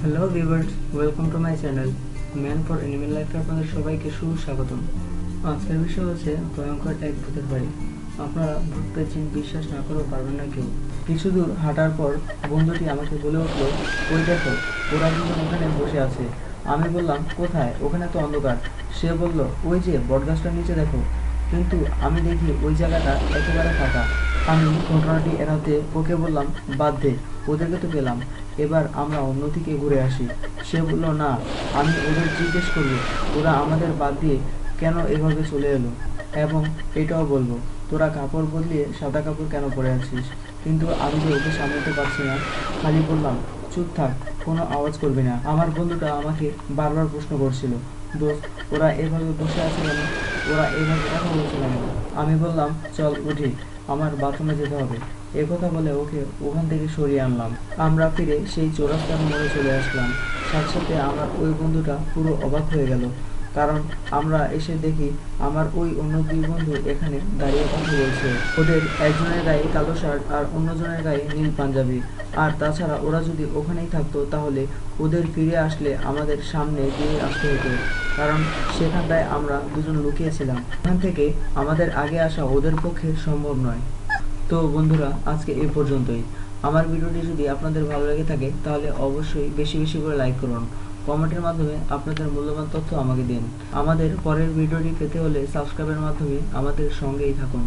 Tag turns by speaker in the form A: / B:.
A: Hello viewers, welcome to my channel man for animal লাইফে আপনাদের সবাইকে সুস্বাগতম। আজকের বিষয় হচ্ছে ভয়ঙ্কর এক ভূতের বাড়ি। আপনারা ভূত পেয়েছেন, বিশ্বাস না করেও পারবেন না কেউ। কিছু দূর হাঁটার পর বন্ধুটি আমাকে বলে উঠলো, ওই দেখো, ওরা দুজন ওখানে বসে আছে। আমি বললাম, কোথায়? ওখানে তো অন্ধকার। সে বলল, ওই যে বটগাছটার নিচে দেখো। কিন্তু আমি দেখি ওই জায়গাটা একেবারে ফাঁকা। আমি ঘটনাটি এড়াতে ওকে বললাম, বাদ দে, ওদেরকে তো পেলাম, এবার আমরা অন্যদিকে ঘুরে আসি। সে বলল, না, আমি ওদের জিজ্ঞেস করবো ওরা আমাদের বাদ দিয়ে কেন এভাবে চলে এলো, এবং এটাও বলবো তোরা কাপড় বদলিয়ে সাদা কাপড় কেন পরে আছিস। কিন্তু আমি যে ওকে সামলাতে পারছি না, খালি বললাম, চুপ থাক, কোনো আওয়াজ করবি না। আমার বন্ধুটা আমাকে বারবার প্রশ্ন করছিল, দোস্ত, ওরা এভাবে বসে আছে কেন, ওরা এভাবে কথা বলছে কেন। আমি বললাম, চল উঠি, আমার বাথরুমে যেতে হবে। একথা বলে ওকে ওখান থেকে সরিয়ে আনলাম। আমরা ফিরে সেই চৌরাস্তার মোড়ে চলে আসলাম। সাথে সাথে আমার ওই বন্ধুটা পুরো অবাক হয়ে গেল, কারণ আমরা এসে দেখি আমার ওই অন্য দুই বন্ধু এখানে দাঁড়িয়ে কথা বলছে। ওদের একজনের গায়ে কালো শার্ট আর অন্যজনের গায়ে নীল পাঞ্জাবি। আর তাছাড়া ওরা যদি ওখানেই থাকতো তাহলে ওদের ফিরে আসলে আমাদের সামনে দিয়ে আসতে হতো, কারণ সেখানটায় আমরা দুজন লুকিয়েছিলাম। ওখান থেকে আমাদের আগে আসা ওদের পক্ষে সম্ভব নয়। তো বন্ধুরা, আজকে এই পর্যন্তই। আমার ভিডিওটি যদি আপনাদের ভালো লেগে থাকে তাহলে অবশ্যই বেশি বেশি করে লাইক করুন, কমেন্টের মাধ্যমে আপনাদের মূল্যবান তথ্য আমাকে দিন। আমাদের পরের ভিডিওটি পেতে হলে সাবস্ক্রাইবের মাধ্যমে আমাদের সঙ্গেই থাকুন।